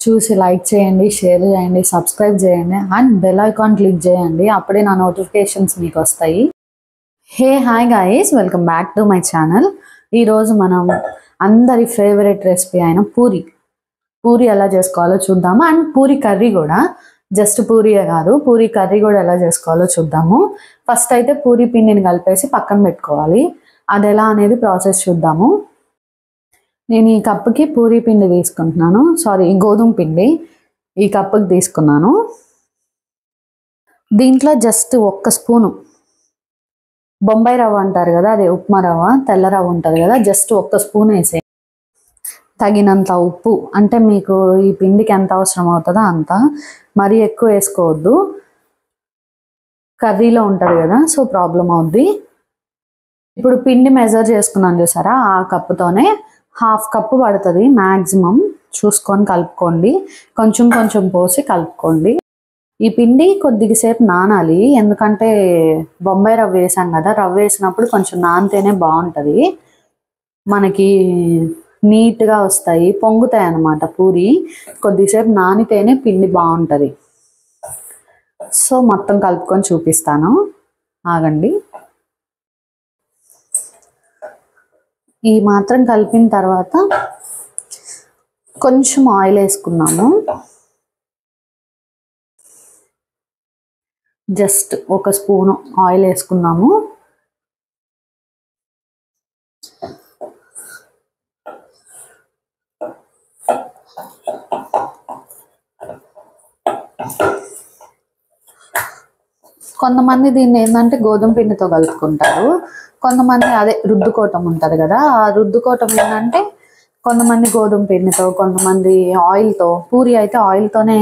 చూసి లైక్ చేయండి, షేర్ చేయండి, సబ్స్క్రైబ్ చేయండి అండ్ బెల్ ఐకాన్ క్లిక్ చేయండి. అప్పుడే నా నోటిఫికేషన్స్ మీకు వస్తాయి. Hi guys, welcome back to my channel. ఈరోజు మనం అందరి ఫేవరెట్ రెసిపీ అయిన పూరి ఎలా చేసుకోవాలో చూద్దాము. అండ్ పూరి కర్రీ కూడా, జస్ట్ పూరియే కాదు, పూరి కర్రీ కూడా ఎలా చేసుకోవాలో చూద్దాము. ఫస్ట్ అయితే పూరి పిండిని కలిపేసి పక్కన పెట్టుకోవాలి. అది ఎలా అనేది ప్రాసెస్ చూద్దాము. నేను ఈ కప్పుకి పూరి పిండి తీసుకుంటున్నాను, గోధుమ పిండి ఈ కప్పుకి తీసుకున్నాను. దీంట్లో జస్ట్ 1 స్పూను బొంబాయి రవ్వ అంటారు కదా, అదే ఉప్మా రవ్వ, తెల్ల రవ్వ ఉంటుంది కదా, జస్ట్ 1 స్పూన్ వేసే. తగినంత ఉప్పు, అంటే మీకు ఈ పిండికి ఎంత అవసరం అవుతుందో అంత, మరీ ఎక్కువ వేసుకోవద్దు, కర్రీలో ఉంటుంది కదా, సో ప్రాబ్లం అవుద్ది. ఇప్పుడు పిండి మెజర్ చేసుకున్నాను చూసారా, ఆ కప్పుతోనే 1/2 కప్పు పడుతుంది మ్యాక్సిమం. చూసుకొని కలుపుకోండి, కొంచెం కొంచెం పోసి కలుపుకోండి. ఈ పిండి కొద్దిసేపు నానాలి, ఎందుకంటే బొంబాయి రవ్వ వేసాం కదా, రవ్వ వేసినప్పుడు కొంచెం నానితేనే బాగుంటుంది, మనకి నీట్గా వస్తాయి, పొంగుతాయి అన్నమాట పూరి. కొద్దిసేపు నానితేనే పిండి బాగుంటుంది. సో మొత్తం కలుపుకొని చూపిస్తాను, ఆగండి. ఈ మాత్రం కలిపిన తర్వాత కొంచెం ఆయిల్ వేసుకున్నాము, జస్ట్ 1 స్పూను ఆయిల్ వేసుకున్నాము. కొంతమంది దీన్ని ఏంటంటే గోధుమ పిండితో కలుపుకుంటారు, కొంతమంది అదే రుద్దుకోవటం ఉంటుంది కదా, ఆ రుద్దుకోవటం ఏంటంటే కొంతమంది గోధుమ పిండితో, కొంతమంది ఆయిల్తో. పూరి అయితే ఆయిల్తోనే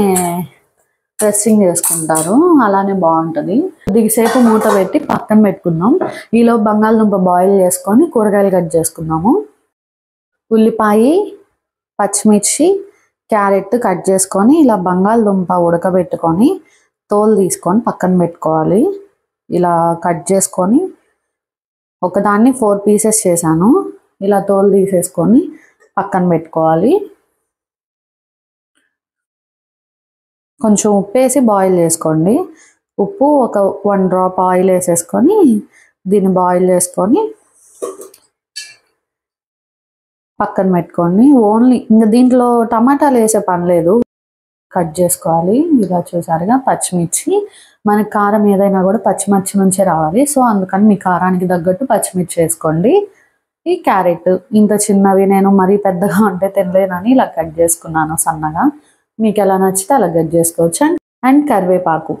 ప్రెస్సింగ్ చేసుకుంటారు, అలానే బాగుంటుంది. కొద్దిసేపు మూత పెట్టి పక్కన పెట్టుకుందాం. ఈలో బంగాళదుంప బాయిల్ చేసుకొని కూరగాయలు కట్ చేసుకుందాము. ఉల్లిపాయ, పచ్చిమిర్చి, క్యారెట్ కట్ చేసుకొని ఇలా బంగాళదుంప ఉడకబెట్టుకొని తోలు తీసుకొని పక్కన పెట్టుకోవాలి. ఇలా కట్ చేసుకొని ఒకదాన్ని 4 పీసెస్ చేశాను, ఇలా తోలు తీసేసుకొని పక్కన పెట్టుకోవాలి. కొంచెం ఉప్పు వేసి బాయిల్ చేసుకోండి. ఉప్పు, ఒక 1 డ్రాప్ ఆయిల్ వేసేసుకొని దీన్ని బాయిల్ చేసుకొని పక్కన పెట్టుకోండి. ఓన్లీ ఇంకా దీంట్లో టమాటాలు వేసే పని లేదు, కట్ చేసుకోవాలి. ఇలా చూసారుగా పచ్చిమిర్చి, మనకి కారం ఏదైనా కూడా పచ్చిమిర్చి నుంచే రావాలి, సో అందుకని మీ కారానికి తగ్గట్టు పచ్చిమిర్చి వేసుకోండి. ఈ క్యారెట్ ఇంత చిన్నవి, నేను మరీ పెద్దగా ఉంటే తినలేనని ఇలా కట్ చేసుకున్నాను సన్నగా, మీకు ఎలా నచ్చితే అలా కట్ చేసుకోవచ్చు. అండ్ కరివేపాకు,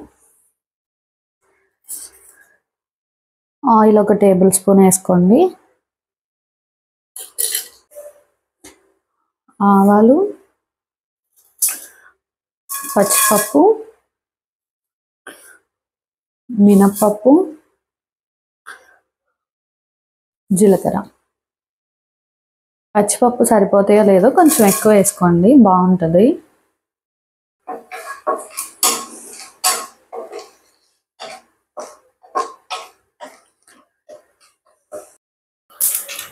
ఆయిల్ 1 టేబుల్ స్పూన్ వేసుకోండి. ఆవాలు, పచ్చిపప్పు, మినప్పప్పు, జీలకర్ర. పచ్చిపప్పు సరిపోతాయో లేదో కొంచెం ఎక్కువ వేసుకోండి, బాగుంటుంది.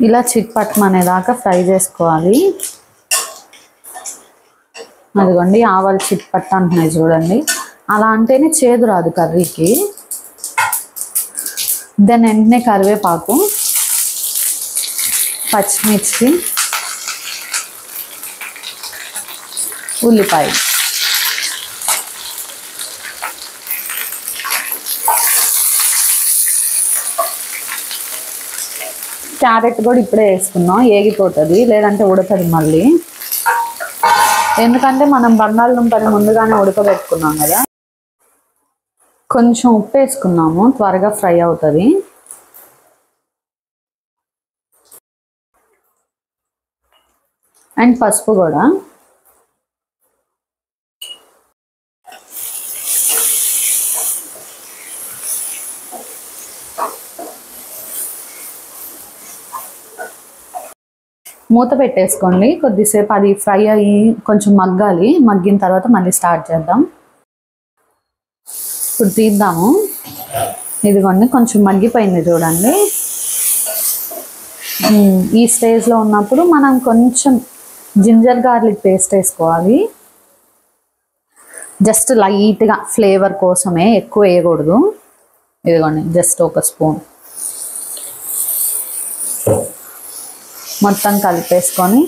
ఇలా చిట్పట్టమనేదాకా ఫ్రై చేసుకోవాలి. అదిగోండి ఆవాలు చిట్పట్ట అంటున్నాయి చూడండి, అలా అంటేనే చేదు రాదు కర్రీకి. దెన్ వెంటనే కరివేపాకు, పచ్చిమిర్చి, ఉల్లిపాయ. క్యారెట్ కూడా ఇప్పుడే వేసుకున్నాం, ఏగిపోతుంది, లేదంటే ఉడకదు మళ్ళీ. ఎందుకంటే మనం బంగాళదుంపని ముందుగానే ఉడకబెట్టుకున్నాం కదా. కొంచెం ఉప్పు వేసుకున్నాము, త్వరగా ఫ్రై అవుతుంది. అండ్ పసుపు కూడా. మూత పెట్టేసుకోండి, కొద్దిసేపు అది ఫ్రై అయ్యి కొంచెం మగ్గాలి. మగ్గిన తర్వాత మళ్ళీ స్టార్ట్ చేద్దాం. ఇప్పుడు తీద్దాము. ఇదిగోండి కొంచెం మగ్గిపోయింది చూడండి. ఈ స్టేజ్లో ఉన్నప్పుడు మనం కొంచెం జింజర్ గార్లిక్ పేస్ట్ వేసుకోవాలి. జస్ట్ లైట్గా ఫ్లేవర్ కోసమే, ఎక్కువ వేయకూడదు. ఇదిగోండి జస్ట్ ఒక స్పూన్ మొత్తం కలిపేసుకొని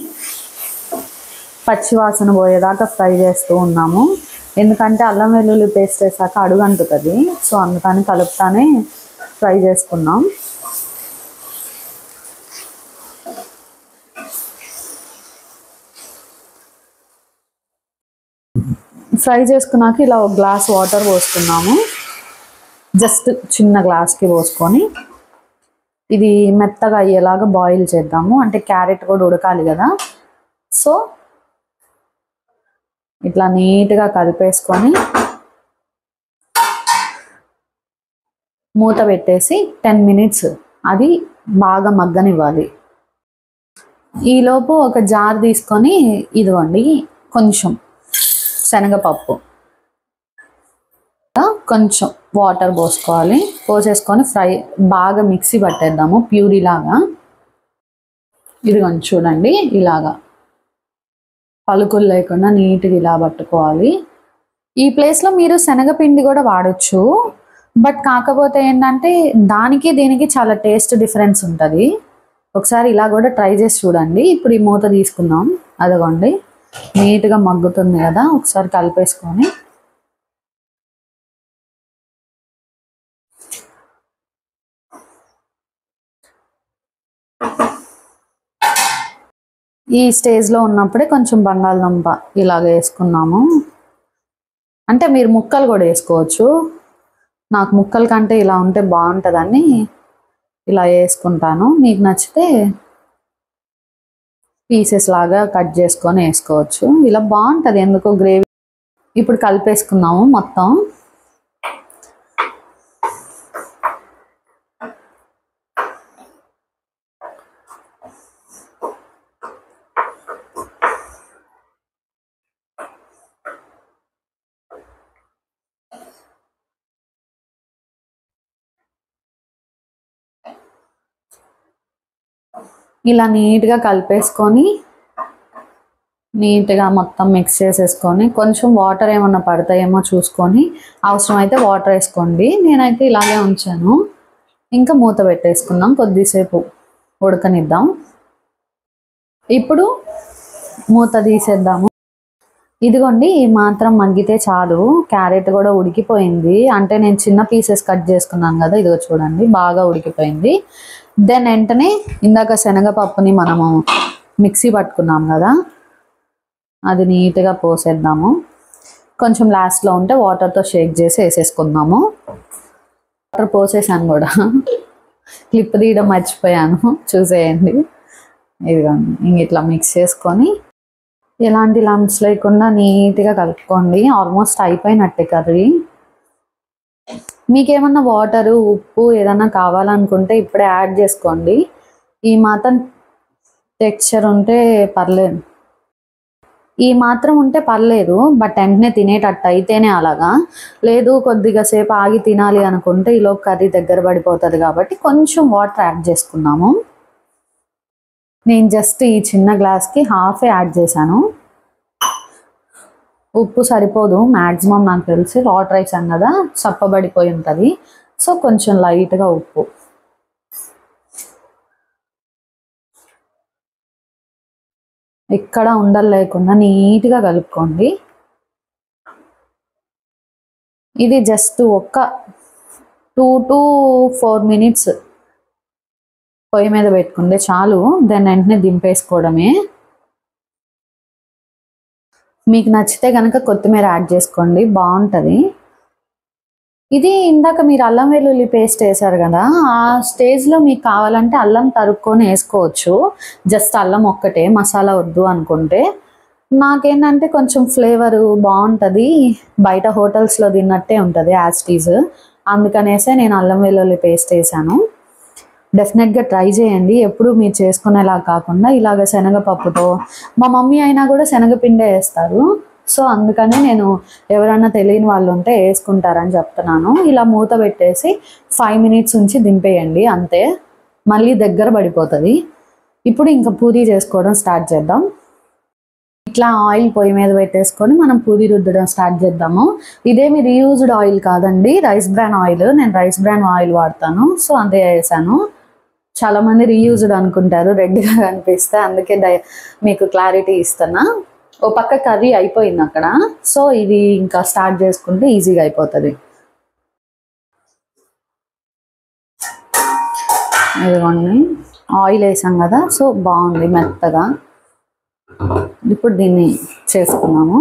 పచ్చివాసన పోయేదాకా ఫ్రై చేస్తూ ఉన్నాము. ఎందుకంటే అల్లం వెల్లుల్లి పేస్ట్ వేసాక అడుగు అంటుతుంది. సో అందుకని కలుపుతానే ఫ్రై చేసుకున్నాం. ఫ్రై చేసుకున్నాక ఇలా ఒక గ్లాస్ వాటర్ పోసుకున్నాము. జస్ట్ చిన్న గ్లాస్కి పోసుకొని ఇది మెత్తగా అయ్యేలాగా బాయిల్ చేద్దాము. అంటే క్యారెట్ కూడా ఉడకాలి కదా. సో ఇట్లా నీట్గా కలిపేసుకొని మూత పెట్టేసి 10 minutes అది బాగా మగ్గనివ్వాలి. ఈలోపు ఒక జార్ తీసుకొని ఇదిగోండి కొంచెం శనగపప్పు, కొంచెం వాటర్ పోసుకోవాలి. పోసేసుకొని బాగా మిక్సీ పట్టేద్దాము ప్యూరీ లాగా. ఇదిగోండి చూడండి, ఇలాగా పలుకులు లేకుండా నీట్గా ఇలా పట్టుకోవాలి. ఈ ప్లేస్లో మీరు శనగపిండి కూడా వాడచ్చు. బట్ కాకపోతే ఏంటంటే దానికి దీనికి చాలా టేస్ట్ డిఫరెన్స్ ఉంటుంది. ఒకసారి ఇలా కూడా ట్రై చేసి చూడండి. ఇప్పుడు ఈ మూత తీసుకుందాం. అదిగోండి నీట్గా మగ్గుతుంది కదా. ఒకసారి కలిపేసుకొని ఈ స్టేజ్లో ఉన్నప్పుడే కొంచెం బంగాళదుంప ఇలాగ వేసుకున్నాము. అంటే మీరు ముక్కలు కూడా వేసుకోవచ్చు. నాకు ముక్కల కంటే ఇలా ఉంటే బాగుంటుందని ఇలా వేసుకుంటాను. మీకు నచ్చితే పీసెస్ లాగా కట్ చేసుకొని వేసుకోవచ్చు. ఇలా బాగుంటుంది ఎందుకో గ్రేవీ. ఇప్పుడు కలిపేసుకున్నాము మొత్తం. ఇలా నీట్గా కలిపేసుకొని నీట్గా మొత్తం మిక్స్ చేసేసుకొని కొంచెం వాటర్ ఏమన్నా పడతాయేమో చూసుకొని అవసరమైతే వాటర్ వేసుకోండి. నేనైతే ఇలాగే ఉంచాను. ఇంకా మూత పెట్టేసుకుందాం, కొద్దిసేపు ఉడకనిద్దాం. ఇప్పుడు మూత తీసేద్దాము. ఇదిగోండి ఈ మాత్రం మగ్గితే చాలు. క్యారెట్ కూడా ఉడికిపోయింది. అంటే నేను చిన్న పీసెస్ కట్ చేసుకున్నాను కదా. ఇదిగో చూడండి బాగా ఉడికిపోయింది. దెన్ వెంటనే ఇందాక శనగపప్పుని మనము మిక్సీ పట్టుకున్నాం కదా, అది నీట్గా పోసేద్దాము. కొంచెం లాస్ట్లో ఉంటే వాటర్తో షేక్ చేసి వేసేసుకుందాము. వాటర్ పోసేసాను కూడా, క్లిప్ తీయడం మర్చిపోయాను, చూసేయండి. ఇదిగోండి ఇంక ఇట్లా మిక్స్ చేసుకొని ఎలాంటి లంప్స్ లేకుండా నీట్గా కలుపుకోండి. ఆల్మోస్ట్ అయిపోయినట్టే కర్రీ. మీకేమన్నా వాటరు ఉప్పు ఏదన్నా కావాలనుకుంటే ఇప్పుడే యాడ్ చేసుకోండి. ఈ మాత్రం టెక్స్చర్ ఉంటే పర్లేదు, ఈ మాత్రం ఉంటే పర్లేదు. బట్ వెంటనే తినేటట్టు అయితేనే అలాగా. లేదు కొద్దిగా సేపు ఆగి తినాలి అనుకుంటే ఈలోపు కర్రీ దగ్గర పడిపోతుంది కాబట్టి కొంచెం వాటర్ యాడ్ చేసుకున్నాము. నేను జస్ట్ ఈ చిన్న గ్లాస్కి హాఫే యాడ్ చేశాను. ఉప్పు సరిపోదు మ్యాక్సిమం, నాకు తెలిసి వాటర్ వేసాం కదా చప్పబడిపోయి ఉంటుంది. సో కొంచెం లైట్గా ఉప్పు. ఎక్కడ ఉండలు లేకుండా నీట్గా కలుపుకోండి. ఇది జస్ట్ ఒక 2 to 4 minutes పొయ్యి మీద పెట్టుకుంటే చాలు. దాన్ని వెంటనే దింపేసుకోవడమే. మీకు నచ్చితే కనుక కొత్తిమీర యాడ్ చేసుకోండి, బాగుంటుంది. ఇది ఇందాక మీరు అల్లం వెల్లుల్లి పేస్ట్ వేసారు కదా, ఆ స్టేజ్లో మీకు కావాలంటే అల్లం తరుక్కొని వేసుకోవచ్చు. జస్ట్ అల్లం ఒక్కటే, మసాలా వద్దు అనుకుంటే. నాకేంటంటే కొంచెం ఫ్లేవరు బాగుంటుంది, బయట హోటల్స్లో తిన్నట్టే ఉంటుంది యాజ్ ఇట్ ఈజ్. అందుకనేసే నేను అల్లం వెల్లుల్లి పేస్ట్ వేసాను. డెఫినెట్గా ట్రై చేయండి. ఎప్పుడు మీరు చేసుకునేలా కాకుండా ఇలాగ శనగపప్పుతో, మా మమ్మీ అయినా కూడా శనగపిండే వేస్తారు. సో అందుకనే నేను ఎవరైనా తెలియని వాళ్ళు ఉంటే వేసుకుంటారని చెప్తున్నాను. ఇలా మూత పెట్టేసి 5 minutes ఉంచి దింపేయండి అంతే. మళ్ళీ దగ్గర పడిపోతుంది. ఇప్పుడు ఇంకా పూరీ చేసుకోవడం స్టార్ట్ చేద్దాం. ఇట్లా ఆయిల్ పొయ్యి మీద పెట్టేసుకొని మనం పూరి రుద్దడం స్టార్ట్ చేద్దాము. ఇదేమి రీయూజ్డ్ ఆయిల్ కాదండి, రైస్ బ్రాన్ ఆయిల్. నేను రైస్ బ్రాన్ ఆయిల్ వాడతాను, సో అంతే వేసాను. చాలా మంది రీయూజ్డ్ అనుకుంటారు రెడ్గా కనిపిస్తే, అందుకే మీకు క్లారిటీ ఇస్తున్నా. ఓ పక్క కర్రీ అయిపోయింది అక్కడ, సో ఇది ఇంకా స్టార్ట్ చేసుకుంటే ఈజీగా అయిపోతుంది. ఇదిగోండి ఆయిల్ వేసాం కదా, సో బాగుంది మెత్తగా. ఇప్పుడు దీన్ని చేసుకున్నాము.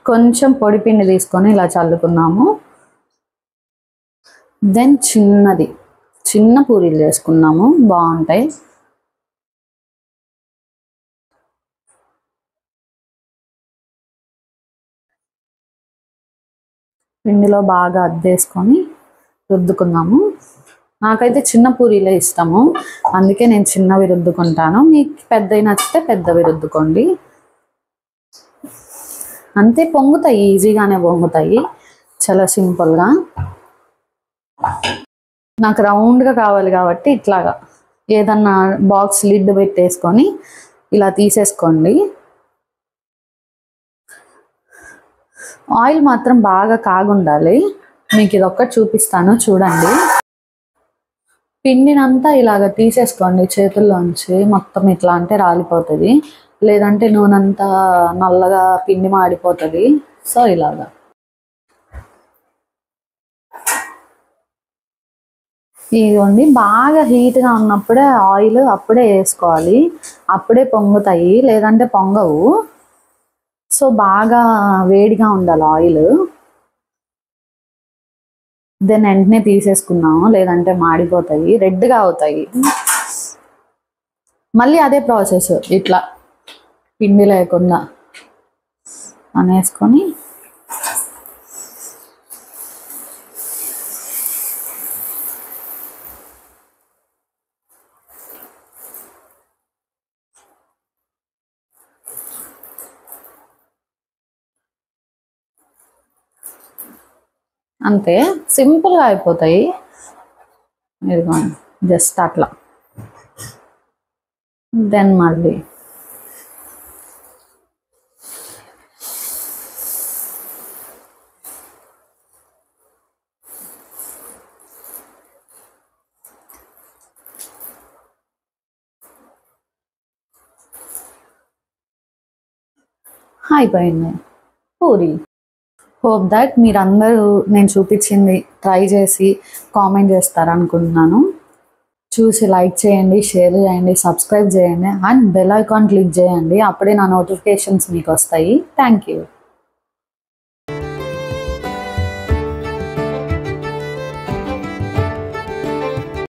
కొంచెం పొడి పిండి తీసుకొని ఇలా చల్లుకున్నాము. దెన్ చిన్న పూరీలు చేసుకున్నాము, బాగుంటాయి. పిండిలో బాగా అద్దేసుకొని రుద్దుకున్నాము. నాకైతే చిన్న పూరీలే ఇష్టము, అందుకే నేను చిన్నవి రుద్దుకుంటాను. మీకు పెద్దవి నచ్చితే పెద్దవి రుద్దుకోండి. అంతే, పొంగుతాయి, ఈజీగానే పొంగుతాయి, చాలా సింపుల్గా. నాకు రౌండ్గా కావాలి కాబట్టి ఇట్లాగా ఏదన్నా బాక్స్ లిడ్ పెట్టేసుకొని ఇలా తీసేసుకోండి. ఆయిల్ మాత్రం బాగా కాగుండాలి. మీకు ఇది ఒక్కటి చూపిస్తాను చూడండి. పిండినంతా ఇలాగ తీసేసుకోండి చేతుల్లోంచి, మొత్తం ఇట్లా అంటే రాలిపోతుంది, లేదంటే నూనెంతా నల్లగా పిండి మాడిపోతుంది. సో ఇలాగా ఇదిగోండి, బాగా హీట్గా ఉన్నప్పుడే ఆయిల్ అప్పుడే వేసుకోవాలి, అప్పుడే పొంగుతాయి, లేదంటే పొంగవు. సో బాగా వేడిగా ఉండాలి ఆయిల్. దెన్ వెంటనే తీసేసుకున్నాము, లేదంటే మాడిపోతాయి, రెడ్గా అవుతాయి. మళ్ళీ అదే ప్రాసెస్, ఇట్లా పిండి లేకుండా అనేసుకొని అంతే, సింపుల్గా అయిపోతాయి. ఇదిగోండి జస్ట్ అట్లా. దెన్ మళ్ళీ అయిపోయింది పూరి. హోప్ దట్ మీరందరూ నేను చూపించింది ట్రై చేసి కామెంట్ చేస్తారనుకుంటున్నాను. చూసి లైక్ చేయండి, షేర్ చేయండి, సబ్స్క్రైబ్ చేయండి, అండ్ బెల్ ఐకాన్ క్లిక్ చేయండి. అప్పుడే నా నోటిఫికేషన్స్ మీకు వస్తాయి. Thank you.